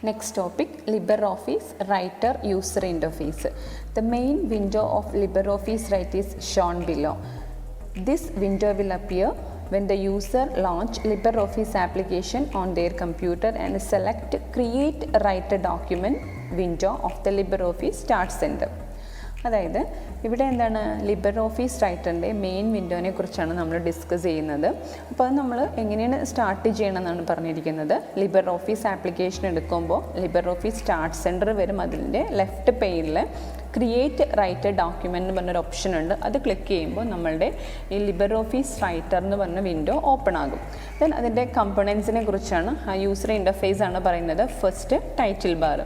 Next topic, LibreOffice Writer User Interface. The main window of LibreOffice Write is shown below. This window will appear when the user launch LibreOffice application on their computer and select Create Write a Document window of the LibreOffice Start Center. അതായത് ഇവിടെ എന്താണ് LibreOffice റൈറ്ററിൻ്റെ main വിൻഡോനെ കുറിച്ചാണ് നമ്മൾ discuss ചെയ്യുന്നത്. അപ്പോൾ അത് നമ്മൾ എങ്ങനെയാണ് സ്റ്റാർട്ട് ചെയ്യണമെന്നാണ് പറഞ്ഞിരിക്കുന്നത്. ലിബ്രെഓഫീസ് ആപ്ലിക്കേഷൻ എടുക്കുമ്പോൾ ലിബ്രെഓഫീസ് സ്റ്റാർട്ട് സെൻറ്റർ വരും. അതിൻ്റെ ലെഫ്റ്റ് പേജിൽ ക്രിയേറ്റ് റൈറ്റ് ഡോക്യുമെൻ്റ് എന്ന് പറഞ്ഞൊരു ഓപ്ഷൻ ഉണ്ട്. അത് ക്ലിക്ക് ചെയ്യുമ്പോൾ നമ്മളുടെ ഈ ലിബ്രെഓഫീസ് റൈറ്റർ എന്ന് പറഞ്ഞ വിൻഡോ ഓപ്പൺ ആകും. ദെൻ അതിൻ്റെ കമ്പോണൻസിനെ കുറിച്ചാണ്, ആ യൂസർ ഇൻ്റർഫേസ് ആണ് പറയുന്നത്. First title bar.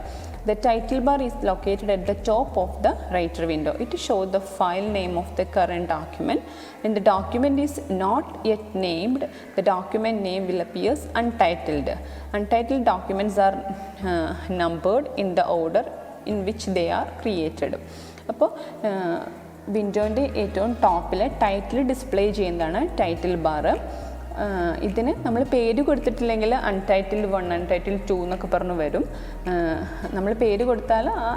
The title bar is located at the top of the writer window. It shows the file name of the current document. When the document is not yet named, the document name will appear untitled. Untitled documents are numbered in the order in which they are created. അപ്പോൾ വിൻഡോൻ്റെ ഏറ്റവും ടോപ്പിൽ title display ചെയ്യുന്നതാണ് title bar. ഇതിന് നമ്മൾ പേര് കൊടുത്തിട്ടില്ലെങ്കിൽ untitled 1, untitled 2 എന്നൊക്കെ പറഞ്ഞ് വരും. നമ്മൾ പേര് കൊടുത്താൽ ആ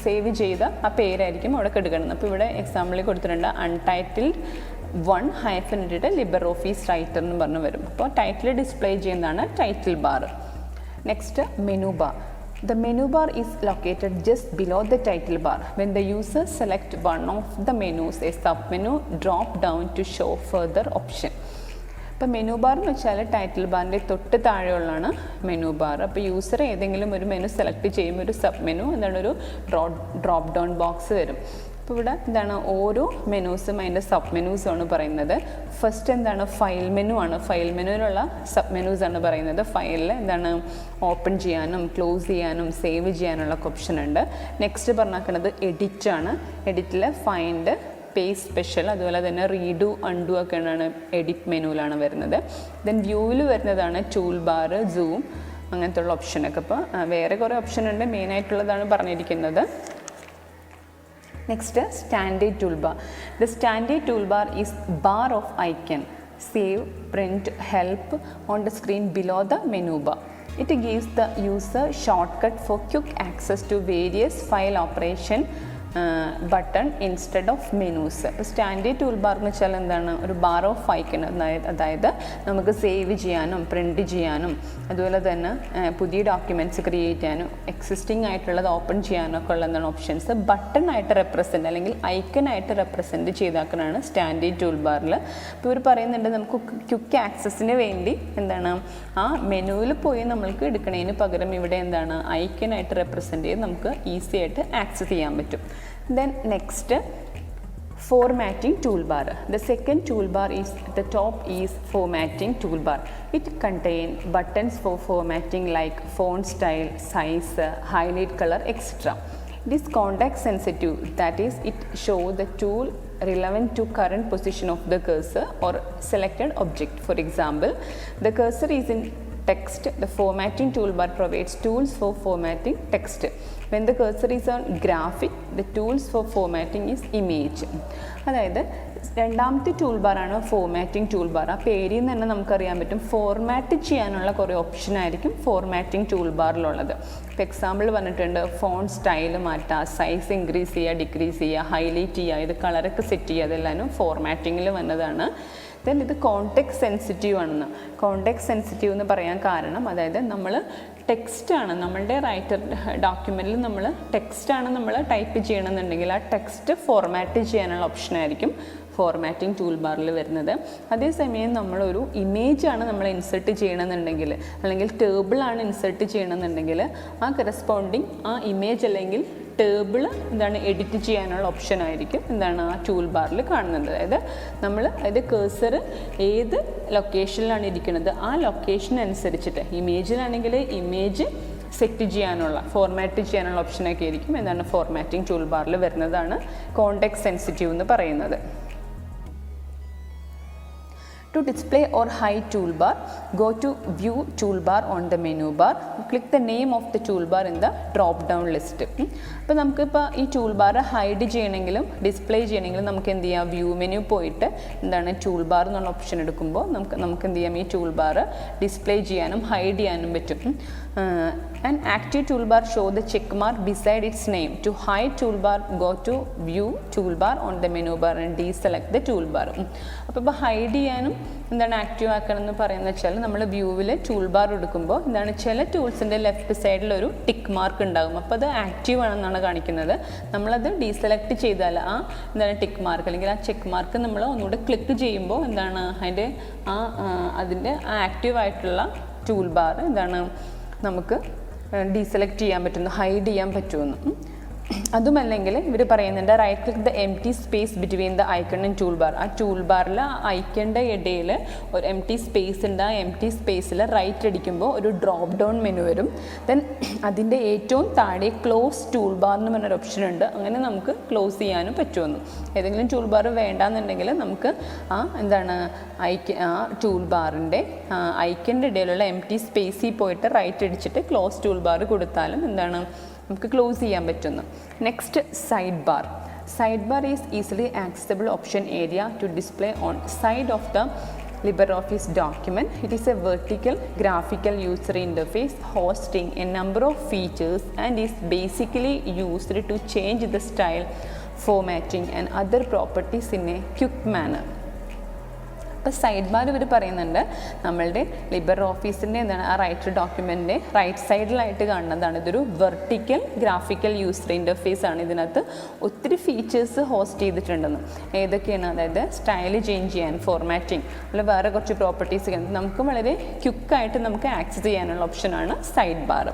സേവ് ചെയ്ത ആ പേരായിരിക്കും അവിടെ കിടക്കുന്നത്. അപ്പോൾ ഇവിടെ എക്സാമ്പിളിൽ കൊടുത്തിട്ടുണ്ട് അൺടൈറ്റിൽഡ് 1 ഹൈഫൻ ഇട്ടിട്ട് ലിബ്രെഓഫീസ് റൈറ്റർ എന്ന് പറഞ്ഞ് വരും. അപ്പോൾ ടൈറ്റിൽ ഡിസ്പ്ലേ ചെയ്യുന്നതാണ് title bar. Next menu bar. The menu bar is located just below the title bar. When the user select one of the menus, a submenu drop down to show further option. ഇപ്പോൾ menu bar എന്ന് വെച്ചാൽ title ബാറിൻ്റെ തൊട്ട് താഴെയുള്ളതാണ് menu bar. അപ്പോൾ user ഏതെങ്കിലും ഒരു menu select ചെയ്യുമ്പോൾ ഒരു sub menu എന്താണ് ഒരു ഡ്രോപ്പ് ഡൗൺ ബോക്സ് വരും. അപ്പോൾ ഇവിടെ എന്താണ് ഓരോ മെനൂസും അതിൻ്റെ സബ് മെനൂസാണ് പറയുന്നത്. ഫസ്റ്റ് എന്താണ് ഫയൽ മെനു ആണ്. ഫയൽ മെനുവിലുള്ള സബ് മെനൂസ് ആണ് പറയുന്നത്. ഫയലിൽ എന്താണ് ഓപ്പൺ ചെയ്യാനും ക്ലോസ് ചെയ്യാനും സേവ് ചെയ്യാനുള്ള ഓപ്ഷൻ ഉണ്ട്. നെക്സ്റ്റ് പറഞ്ഞാക്കുന്നത് എഡിറ്റ് ആണ്. എഡിറ്റിൽ ഫൈൻഡ്, പേജ് സ്പെഷ്യൽ, അതുപോലെ തന്നെ റീഡു അൺഡു ഒക്കെയാണ് എഡിറ്റ് മെനുവിലാണ് വരുന്നത്. ദെൻ വ്യൂവിൽ വരുന്നതാണ് ടൂൾ ബാർ, സൂം, അങ്ങനത്തെ ഉള്ള ഓപ്ഷനൊക്കെ. അപ്പോൾ വേറെ കുറേ ഓപ്ഷൻ ഉണ്ട്, മെയിനായിട്ടുള്ളതാണ് പറഞ്ഞിരിക്കുന്നത്. Next standard tool bar. The standard tool bar is bar of icon, save, print, help on the screen below the menu bar. It gives the user shortcut for quick access to various file operation button instead of menus. Standard toolbar എന്ന് വെച്ചാൽ എന്താണ് ഒരു bar of icon. അതായത് നമുക്ക് save ചെയ്യാനും print ചെയ്യാനും അതുപോലെ തന്നെ പുതിയ ഡോക്യുമെൻറ്റ്സ് ക്രിയേറ്റ് ചെയ്യാനും എക്സിസ്റ്റിംഗ് ആയിട്ടുള്ളത് ഓപ്പൺ ചെയ്യാനും ഒക്കെ ഉള്ള എന്താണ് ഓപ്ഷൻസ് ബട്ടൺ ആയിട്ട് റെപ്രസെൻറ്റ് അല്ലെങ്കിൽ ഐക്കണായിട്ട് റെപ്രസെൻറ്റ് ചെയ്താക്കാനാണ് സ്റ്റാൻഡേർഡ് ടൂൾ ബാറിൽ. ഇപ്പോൾ ഇവർ പറയുന്നുണ്ട് നമുക്ക് ക്വിക്ക് ആക്സസിന് വേണ്ടി എന്താണ് ആ മെനുവിൽ പോയി നമ്മൾക്ക് എടുക്കണതിന് പകരം ഇവിടെ എന്താണ് ഐക്കണായിട്ട് റെപ്രസെൻറ്റ് ചെയ്ത് നമുക്ക് ഈസി ആയിട്ട് ആക്സസ് ചെയ്യാൻ പറ്റും. Then next, formatting toolbar. The second toolbar is the top is formatting toolbar. It contains buttons for formatting like font style, size, highlight color, etc. It is context sensitive, that is it shows the tool relevant to current position of the cursor or selected object. For example, the cursor is in text. The formatting toolbar provides tools for formatting text. When the cursor is on graphic, the tools for formatting is image. അതായത് രണ്ടാമത്തെ tool ബാറാണ് formatting tool bar. ആ പേരിൽ നിന്ന് തന്നെ നമുക്കറിയാൻ പറ്റും format ചെയ്യാനുള്ള കുറേ ഓപ്ഷൻ ആയിരിക്കും ഫോർമാറ്റിംഗ് ടൂൾ ബാറിലുള്ളത്. ഇപ്പോൾ എക്സാമ്പിൾ പറഞ്ഞിട്ടുണ്ട് ഫോണ്ട് സ്റ്റൈൽ മാറ്റുക, സൈസ് ഇൻക്രീസ് ചെയ്യുക, ഡിക്രീസ് ചെയ്യുക, ഹൈലൈറ്റ് ചെയ്യുക, ഇത് കളറൊക്കെ സെറ്റ് ചെയ്യുക, അതെല്ലാം ഫോർമാറ്റിങ്ങിൽ വന്നതാണ്. ദെൻ ഇത് കോണ്ടെക്സ്റ്റ് സെൻസിറ്റീവ് ആണെന്ന്. കോണ്ടെക്സ്റ്റ് സെൻസിറ്റീവ് എന്ന് പറയാൻ കാരണം അതായത് നമ്മൾ ടെക്സ്റ്റാണ് നമ്മളുടെ റൈറ്റർ ഡോക്യുമെൻറ്റിൽ നമ്മൾ ടെക്സ്റ്റാണ് നമ്മൾ ടൈപ്പ് ചെയ്യണമെന്നുണ്ടെങ്കിൽ ആ ടെക്സ്റ്റ് ഫോർമാറ്റ് ചെയ്യാനുള്ള ഓപ്ഷനായിരിക്കും ഫോർമാറ്റിംഗ് ടൂൾ ബാറിൽ വരുന്നത്. അതേസമയം നമ്മളൊരു ഇമേജാണ് നമ്മൾ ഇൻസെർട്ട് ചെയ്യണമെന്നുണ്ടെങ്കിൽ അല്ലെങ്കിൽ ടേബിളാണ് ഇൻസെർട്ട് ചെയ്യണമെന്നുണ്ടെങ്കിൽ ആ കറസ്പോണ്ടിങ് ആ ഇമേജ് അല്ലെങ്കിൽ ടേബിൾ എന്താണ് എഡിറ്റ് ചെയ്യാനുള്ള ഓപ്ഷൻ ആയിരിക്കും എന്താണ് ആ ടൂൾ ബാറിൽ കാണുന്നത്. അതായത് കേഴ്സർ ഏത് ലൊക്കേഷനിലാണ് ഇരിക്കുന്നത് ആ ലൊക്കേഷൻ അനുസരിച്ചിട്ട് ഇമേജിലാണെങ്കിൽ ഇമേജ് സെറ്റ് ചെയ്യാനുള്ള ഫോർമാറ്റ് ചെയ്യാനുള്ള ഓപ്ഷനൊക്കെ ആയിരിക്കും എന്താണ് ഫോർമാറ്റിംഗ് ടൂൾ ബാറിൽ വരുന്നതാണ് കോണ്ടെക്സ്റ്റ് സെൻസിറ്റീവ് എന്ന് പറയുന്നത്. To display or hide toolbar, go to View Toolbar on the menu bar. Click the name of the toolbar in the drop-down list. അപ്പോൾ നമുക്കിപ്പോൾ ഈ ടൂൾബാർ ഹൈഡ് ചെയ്യണമെങ്കിലും ഡിസ്പ്ലേ ചെയ്യണമെങ്കിലും നമുക്ക് എന്ത് ചെയ്യാം, വ്യൂ മെനു പോയിട്ട് എന്താണ് ടൂൾബാർ എന്നുള്ള ഓപ്ഷൻ എടുക്കുമ്പോൾ നമുക്ക് എന്ത് ചെയ്യാം, ഈ ടൂൾബാർ ഡിസ്പ്ലേ ചെയ്യാനും ഹൈഡ് ചെയ്യാനും പറ്റും. An active toolbar show the check mark beside its name. To hide toolbar, go to View Toolbar on the menu bar and deselect the toolbar. അപ്പോൾ ഇപ്പോൾ ഹൈഡ് ചെയ്യാനും എന്താണ് ആക്റ്റീവ് ആക്കണം എന്ന് പറയുന്നത് വെച്ചാൽ നമ്മൾ വ്യൂവിൽ ടൂൾ ബാർ എടുക്കുമ്പോൾ എന്താണ് ചില ടൂൾസിൻ്റെ ലെഫ്റ്റ് സൈഡിൽ ഒരു ടിക്ക് മാർക്ക് ഉണ്ടാകും. അപ്പോൾ അത് ആക്റ്റീവ് ആണെന്നാണ് കാണിക്കുന്നത്. നമ്മളത് ഡീസെലക്ട് ചെയ്താൽ ആ എന്താണ് ടിക്ക് മാർക്ക് അല്ലെങ്കിൽ ആ ചെക്ക് മാർക്ക് നമ്മൾ ഒന്നുകൂടെ ക്ലിക്ക് ചെയ്യുമ്പോൾ എന്താണ് അതിൻ്റെ ആക്റ്റീവ് ആയിട്ടുള്ള ടൂൾ ബാർ എന്താണ് നമുക്ക് ഡീസെലക്ട് ചെയ്യാൻ പറ്റുന്നു, ഹൈഡ് ചെയ്യാൻ പറ്റുമെന്ന്. അതുമല്ലെങ്കിൽ ഇവർ പറയുന്നുണ്ട് right click the empty space between the icon and tool bar. ആ ടൂൾ ബാറിൽ ആ ഐക്കണിൻ്റെ ഇടയിൽ ഒരു എംപ്റ്റി സ്പേസ് ഉണ്ട്. ആ എംപ്റ്റി സ്പേസിൽ റൈറ്റ് അടിക്കുമ്പോൾ ഒരു ഡ്രോപ്പ് ഡൗൺ മെനു വരും. ദെൻ അതിൻ്റെ ഏറ്റവും താഴെ ക്ലോസ് ടൂൾ ബാർ എന്ന് പറഞ്ഞൊരു ഓപ്ഷൻ ഉണ്ട്. അങ്ങനെ നമുക്ക് ക്ലോസ് ചെയ്യാനും പറ്റുമെന്ന്. ഏതെങ്കിലും ടൂൾ ബാർ വേണ്ടാന്നുണ്ടെങ്കിൽ നമുക്ക് ആ ടൂൾ ബാറിൻ്റെ ഐക്കണിൻ്റെ ഇടയിലുള്ള എംപ്റ്റി സ്പേസിൽ പോയിട്ട് റൈറ്റ് അടിച്ചിട്ട് ക്ലോസ് ടൂൾ ബാർ കൊടുത്താലും നമുക്ക് ക്ലോസ് ചെയ്യാൻ പറ്റുന്നു. Next side bar. Side bar is easily accessible option area to display on side of the LibreOffice document. It is a vertical graphical user interface hosting a number of features and is basically used to change the style, formatting and other properties in a quick manner. അപ്പോൾ side bar ഇവർ പറയുന്നുണ്ട് നമ്മളുടെ LibreOfficeൻ്റെ ആ writer ഡോക്യുമെൻ്റിൻ്റെ right സൈഡിലായിട്ട് കാണുന്നതാണ്. ഇതൊരു vertical graphical user interface ആണ്. ഇതിനകത്ത് ഒത്തിരി ഫീച്ചേഴ്സ് ഹോസ്റ്റ് ചെയ്തിട്ടുണ്ടെന്ന്. ഏതൊക്കെയാണ്? അതായത് സ്റ്റൈല് ചേഞ്ച് ചെയ്യാൻ, ഫോർമാറ്റിംഗ്, അല്ല വേറെ കുറച്ച് പ്രോപ്പർട്ടീസ് നമുക്ക് വളരെ ക്വിക്കായിട്ട് നമുക്ക് ആക്സസ് ചെയ്യാനുള്ള ഓപ്ഷനാണ് side bar.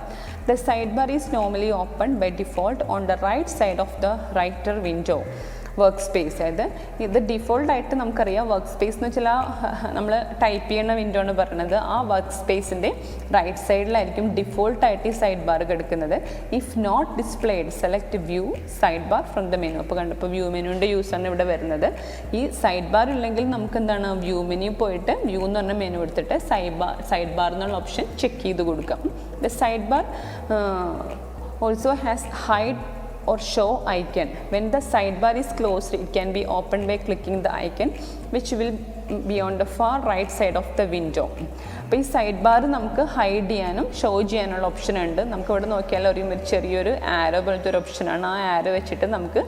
The sidebar is normally opened by default on the right side of the writer window. Work space, അതായത് ഇത് ഡിഫോൾട്ടായിട്ട് നമുക്കറിയാം വർക്ക് സ്പേസ് എന്ന് വെച്ചാൽ നമ്മൾ ടൈപ്പ് ചെയ്യുന്ന വിൻഡോ ആണ് പറയുന്നത്. ആ വർക്ക് സ്പേസിൻ്റെ റൈറ്റ് സൈഡിലായിരിക്കും ഡിഫോൾട്ടായിട്ട് ഈ സൈഡ് ബാർ കിടക്കുന്നത്. If not displayed select view side bar from the menu. അപ്പോൾ കണ്ടപ്പോൾ വ്യൂ മെനുവിൻ്റെ യൂസാണ് ഇവിടെ വരുന്നത്. ഈ സൈഡ് ബാർ ഇല്ലെങ്കിൽ നമുക്ക് വ്യൂ മെനു പോയിട്ട് വ്യൂ എന്ന് പറഞ്ഞ മെനു എടുത്തിട്ട് സൈഡ് ബാർ എന്നുള്ള ഓപ്ഷൻ ചെക്ക് ചെയ്ത് കൊടുക്കാം. The side bar also has hide or show icon. When the sidebar is closed, it can be opened by clicking the icon which will be on the far right side of the window. അപ്പോൾ ഈ side bar നമുക്ക് hide ചെയ്യാനും show ചെയ്യാനുള്ള option ഉണ്ട്. നമുക്ക് ഇവിടെ നോക്കിയാൽ ഒരു ചെറിയൊരു ആരോ പോലത്തെ ഒരു ഓപ്ഷനാണ്. ആ ആരോ വെച്ചിട്ട് നമുക്ക്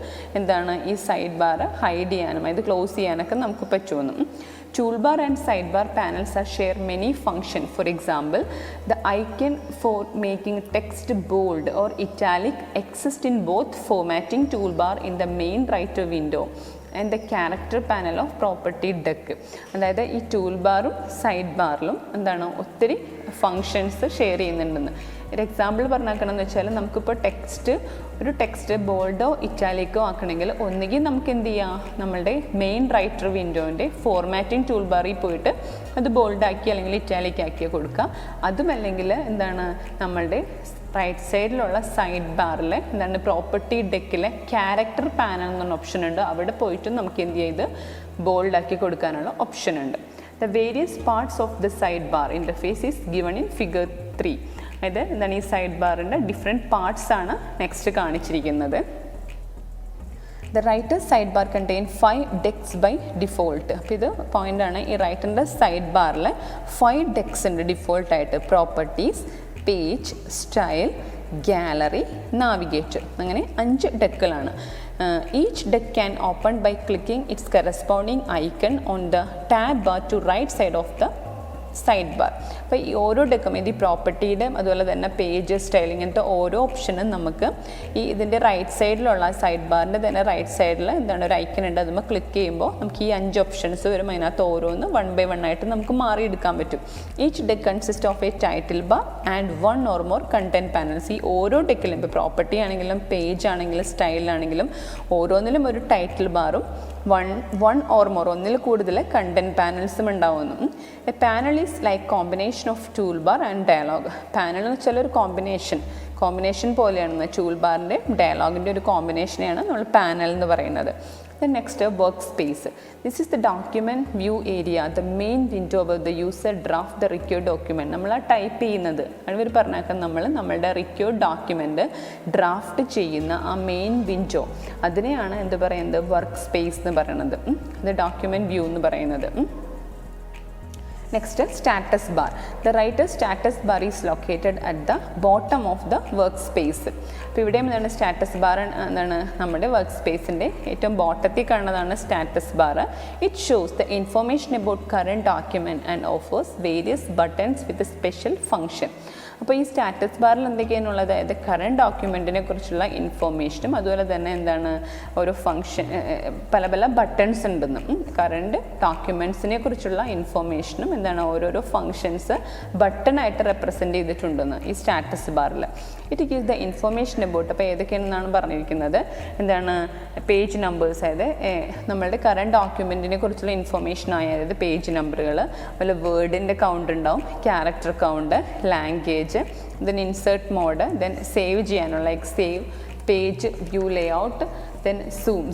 ഈ സൈഡ് ബാർ ഹൈഡ് ചെയ്യാനും ഇത് ക്ലോസ് ചെയ്യാനൊക്കെ നമുക്ക് പറ്റുമെന്നും. Toolbar and sidebar panels share many functions. For example, the icon for making text bold or italic exists in both formatting toolbar in the main writer window and the character panel of property deck. അതായത് ഈ tool ബാറും side ബാറിലും ഒത്തിരി functions share ചെയ്യുന്നുണ്ടെന്ന്. ഒരു example പറഞ്ഞാക്കണമെന്ന് വെച്ചാൽ നമുക്കിപ്പോൾ ഒരു text ബോൾഡോ ഇറ്റാലിക്കോ ആക്കണമെങ്കിൽ ഒന്നുകിൽ നമുക്ക് എന്ത് ചെയ്യാം, നമ്മളുടെ മെയിൻ റൈറ്റർ വിൻഡോൻ്റെ ഫോർമാറ്റിംഗ് ടൂൾ ബാറിൽ പോയിട്ട് അത് ബോൾഡാക്കി അല്ലെങ്കിൽ ഇറ്റാലിക് ആക്കി കൊടുക്കുക. അതുമല്ലെങ്കിൽ നമ്മളുടെ റൈറ്റ് സൈഡിലുള്ള സൈഡ് ബാറിൽ പ്രോപ്പർട്ടി ഡെക്കിലെ ക്യാരക്ടർ പാനൽ എന്നൊരു ഓപ്ഷൻ ഉണ്ട്. അവിടെ പോയിട്ട് നമുക്ക് എന്ത് ചെയ്ത് ബോൾഡാക്കി കൊടുക്കാനുള്ള ഓപ്ഷൻ ഉണ്ട്. The various parts of the sidebar interface is given in figure 3. അതായത് ഈ സൈഡ് ബാറിൻ്റെ ഡിഫറെൻറ്റ് പാർട്സ് ആണ് നെക്സ്റ്റ് കാണിച്ചിരിക്കുന്നത്. The writer sidebar contain 5 decks by default. അപ്പോൾ ഇത് പോയിൻ്റാണ്. ഈ റൈറ്ററിൻ്റെ സൈഡ് ബാറിൽ 5 decks ഉണ്ട് ഡിഫോൾട്ടായിട്ട്. Properties, page, style, gallery, navigator, അങ്ങനെ 5 ഡെക്കുകളാണ്. Each deck can open by clicking its corresponding icon on the tab bar to right side of the side bar. അപ്പോൾ ഈ ഓരോ ഡെക്കും ഇത് പ്രോപ്പർട്ടിയുടെ അതുപോലെ തന്നെ പേജ്, സ്റ്റൈൽ, ഇങ്ങനത്തെ ഓരോ ഓപ്ഷനും നമുക്ക് ഇതിൻ്റെ റൈറ്റ് സൈഡിലുള്ള സൈഡ് ബാറിൻ്റെ തന്നെ റൈറ്റ് സൈഡിൽ ഒരു ഐക്കൺ ഉണ്ട്. അതുമ്പോൾ ക്ലിക്ക് ചെയ്യുമ്പോൾ നമുക്ക് ഈ 5 ഓപ്ഷൻസ് വരും. അതിനകത്ത് ഓരോന്ന് 1 by 1 ആയിട്ട് നമുക്ക് മാറിയെടുക്കാൻ പറ്റും. Each deck consist of A title bar and 1 or more content panels. ഈ ഓരോ ഡെക്കിലും ഇപ്പോൾ പ്രോപ്പർട്ടി ആണെങ്കിലും പേജ് ആണെങ്കിലും സ്റ്റൈലാണെങ്കിലും ഓരോന്നിലും ഒരു ടൈറ്റിൽ ബാറും 1 or more ഒന്നിൽ കൂടുതൽ കണ്ടന്റ് പാനൽസും ഉണ്ടാവുന്നു. A panel is like combination of tool bar and dialog. Panel എന്ന് വെച്ചാൽ ഒരു കോമ്പിനേഷൻ പോലെയാണ് ടൂൾ ബാറിൻ്റെ ഡയലോഗിൻ്റെ ഒരു കോമ്പിനേഷനെയാണ് നമ്മൾ പാനൽ എന്ന് പറയുന്നത്. Then next, workspace. This is the document view area, the main window where the user draft the required document. നമ്മൾ ആ ടൈപ്പ് ചെയ്യുന്നത് അവർ പറഞ്ഞേക്കാം, നമ്മളുടെ റിക്വേർഡ് ഡോക്യുമെൻ്റ് ഡ്രാഫ്റ്റ് ചെയ്യുന്ന ആ മെയിൻ വിൻഡോ, അതിനെയാണ് എന്ത് പറയുന്നത്, വർക്ക് സ്പേസ് എന്ന് പറയുന്നത്. അത് ഡോക്യുമെൻറ്റ് വ്യൂ എന്ന് പറയുന്നത്. Next, status bar. The writer's status bar is located at the bottom of the workspace. അപ്പോൾ ഇവിടെയും എന്താണ് സ്റ്റാറ്റസ് ബാർ, എന്താണ് നമ്മുടെ വർക്ക് സ്പേസിൻ്റെ ഏറ്റവും ബോട്ടത്തിൽ കാണുന്നതാണ് status bar. It shows the information about current document and offers various buttons with special function. അപ്പോൾ ഈ status ബാറിൽ എന്തൊക്കെയാണുള്ളത്, അതായത് കറൻറ്റ് ഡോക്യുമെൻറ്റിനെ കുറിച്ചുള്ള ഇൻഫോർമേഷനും അതുപോലെ തന്നെ എന്താണ് ഓരോ ഫംഗ്ഷൻ, പല പല ബട്ടൺസ് ഉണ്ടെന്നും കറൻറ്റ് ഡോക്യുമെൻറ്റ്സിനെ കുറിച്ചുള്ള ഇൻഫോർമേഷനും എന്താണ് ഓരോരോ ഫങ്ഷൻസ് ബട്ടണായിട്ട് റെപ്രസെൻറ്റ് ചെയ്തിട്ടുണ്ടെന്ന് ഈ സ്റ്റാറ്റസ് ബാറിൽ. It gives the information about, അപ്പോൾ ഏതൊക്കെയാണെന്നാണ് പറഞ്ഞിരിക്കുന്നത്, എന്താണ് പേജ് നമ്പേഴ്സ്, അതായത് നമ്മളുടെ കറൻറ്റ് ഡോക്യുമെൻറ്റിനെ കുറിച്ചുള്ള ഇൻഫോർമേഷൻ ആയ അതായത് പേജ് നമ്പറുകൾ, അതുപോലെ വേർഡിൻ്റെ കൗണ്ട് ഉണ്ടാവും, character count, language, then insert mode, then save ചെയ്യാനുള്ള like save page view layout, then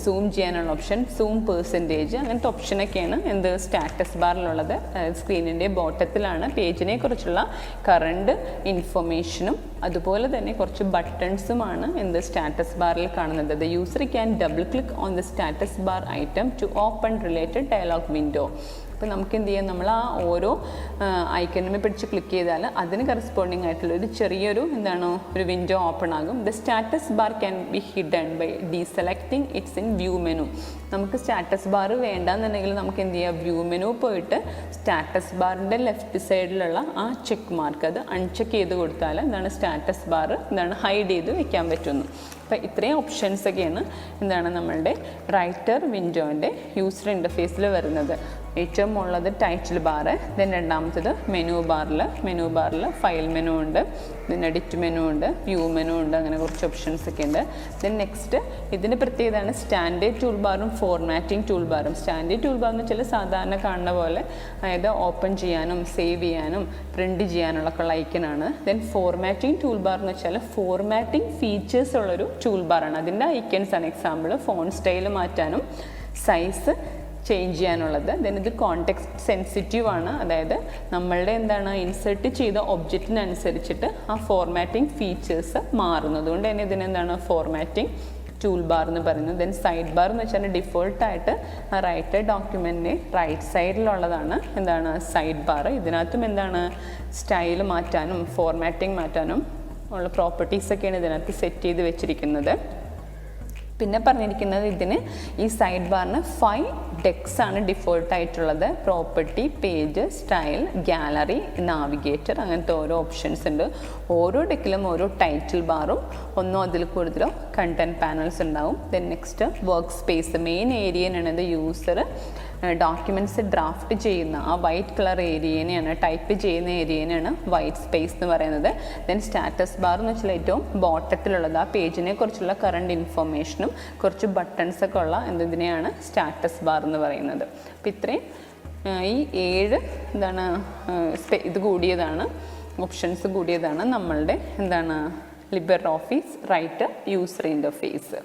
zoom ചെയ്യാനുള്ള ഓപ്ഷൻ, സൂം പെർസെൻറ്റേജ്, അങ്ങനത്തെ ഓപ്ഷനൊക്കെയാണ് എന്ത് സ്റ്റാറ്റസ് ബാറിലുള്ളത്. സ്ക്രീനിൻ്റെ ബോട്ടത്തിലാണ് പേജിനെ കുറിച്ചുള്ള കറണ്ട് ഇൻഫർമേഷനും അതുപോലെ തന്നെ കുറച്ച് ബട്ടൺസുമാണ് എന്ത് സ്റ്റാറ്റസ് ബാറിൽ കാണുന്നത്. The user can double click on the status bar item to open related dialog window. അപ്പോൾ നമുക്ക് എന്ത് ചെയ്യാം, നമ്മൾ ആ ഓരോ ഐക്കണുമേ പിടിച്ച് ക്ലിക്ക് ചെയ്താൽ അതിന് കറസ്പോണ്ടിങ് ആയിട്ടുള്ള ഒരു ചെറിയൊരു എന്താണ് ഒരു വിൻഡോ ഓപ്പൺ ആകും. The status bar can be hidden by deselecting its in view menu. നമുക്ക് സ്റ്റാറ്റസ് ബാർ വേണ്ടാന്നുണ്ടെങ്കിൽ നമുക്ക് എന്ത് ചെയ്യാം, വ്യൂ മെനു പോയിട്ട് സ്റ്റാറ്റസ് ബാറിൻ്റെ ലെഫ്റ്റ് സൈഡിലുള്ള ആ ചെക്ക് മാർക്ക് അത് അൺചെക്ക് ചെയ്ത് കൊടുത്താൽ എന്താണ് സ്റ്റാറ്റസ് ബാർ എന്താണ് ഹൈഡ് ചെയ്ത് വെക്കാൻ പറ്റുന്നു. അപ്പോൾ ഇത്രയും ഓപ്ഷൻസൊക്കെയാണ് എന്താണ് നമ്മളുടെ റൈറ്റർ വിൻഡോൻ്റെ യൂസർ ഇൻ്റർഫേസിൽ വരുന്നത്. ഏറ്റവും ഉള്ളത് ടൈറ്റിൽ ബാർ, ദെൻ രണ്ടാമത്തത് മെനു ബാറിൽ ഫയൽ മെനു ഉണ്ട്, ദെൻ എഡിറ്റ് മെനു ഉണ്ട്, വ്യൂ മെനു ഉണ്ട്, അങ്ങനെ കുറച്ച് ഓപ്ഷൻസ് ഒക്കെ ഉണ്ട്. ദെൻ നെക്സ്റ്റ് ഇതിൻ്റെ പ്രത്യേകതയാണ് സ്റ്റാൻഡേർഡ് ടൂൾ ബാറും ഫോർമാറ്റിംഗ് ടൂൾ ബാറും. സ്റ്റാൻഡേർഡ് ടൂൾ ബാർ എന്ന് വെച്ചാൽ സാധാരണ കാണുന്ന പോലെ, അതായത് ഓപ്പൺ ചെയ്യാനും സേവ് ചെയ്യാനും പ്രിൻറ്റ് ചെയ്യാനുള്ള ഐക്കനാണ്. ദെൻ ഫോർമാറ്റിംഗ് ടൂൾ ബാർ എന്ന് വെച്ചാൽ ഫോർമാറ്റിംഗ് ഫീച്ചേഴ്സ് ഉള്ളൊരു ടൂൾ ബാറാണ്. അതിൻ്റെ ഐക്കൻസ് ആണ് എക്സാമ്പിൾ ഫോൺ സ്റ്റൈൽ മാറ്റാനും സൈസ് ചേഞ്ച് ചെയ്യാനുള്ളത്. ദെൻ ഇത് കോണ്ടെക്സ്റ്റ് സെൻസിറ്റീവ് ആണ്, അതായത് നമ്മളുടെ എന്താണ് ഇൻസെർട്ട് ചെയ്ത ഒബ്ജക്റ്റിനനുസരിച്ചിട്ട് ആ ഫോർമാറ്റിംഗ് ഫീച്ചേഴ്സ് മാറുന്നത് കൊണ്ട് തന്നെ ഇതിനെന്താണ് ഫോർമാറ്റിംഗ് ടൂൾ ബാർ എന്ന് പറയുന്നത്. ദെൻ സൈഡ് ബാർ എന്ന് വെച്ചാൽ ഡിഫോൾട്ടായിട്ട് ആ റൈറ്റർ ഡോക്യുമെൻറ്റിൻ്റെ റൈറ്റ് സൈഡിലുള്ളതാണ് എന്താണ് സൈഡ് ബാർ. ഇതിനകത്തും എന്താണ് സ്റ്റൈൽ മാറ്റാനും ഫോർമാറ്റിംഗ് മാറ്റാനും ഉള്ള പ്രോപ്പർട്ടീസൊക്കെയാണ് ഇതിനകത്ത് സെറ്റ് ചെയ്ത് വെച്ചിരിക്കുന്നത്. പിന്നെ പറഞ്ഞിരിക്കുന്നത് ഇതിന് ഈ സൈഡ് ബാറിന് 5 ഡെക്സ് ആണ് ഡിഫോൾട്ട് ആയിട്ടുള്ളത്. Property, page, style, gallery, navigator, അങ്ങനത്തെ ഓരോ ഓപ്ഷൻസ് ഉണ്ട്. ഓരോ ഡെക്കിലും ഓരോ ടൈറ്റിൽ ബാറും ഒന്നോ അതിൽ കൂടുതലോ കണ്ടൻറ് പാനൽസ് ഉണ്ടാവും. Then next workspace, main ഏരിയനാണ് യൂസർ ഡോക്യുമെൻറ്റ്സ് ഡ്രാഫ്റ്റ് ചെയ്യുന്ന ആ വൈറ്റ് കളർ ഏരിയനെയാണ്, ടൈപ്പ് ചെയ്യുന്ന ഏരിയനെയാണ് വൈറ്റ് സ്പേസ് എന്ന് പറയുന്നത്. ദെൻ സ്റ്റാറ്റസ് ബാർ എന്ന് വെച്ചാൽ ഏറ്റവും ബോട്ടത്തിലുള്ളത് ആ പേജിനെ കുറിച്ചുള്ള കറണ്ട് ഇൻഫർമേഷനും കുറച്ച് ബട്ടൺസൊക്കെ ഉള്ള എന്തിനെയാണ് സ്റ്റാറ്റസ് ബാർ എന്ന് പറയുന്നത്. അപ്പോൾ ഇത്രയും ഈ 7 എന്താണ് ഇത് കൂടിയതാണ്, ഓപ്ഷൻസ് കൂടിയതാണ് നമ്മളുടെ എന്താണ് Libre Office writer user interface.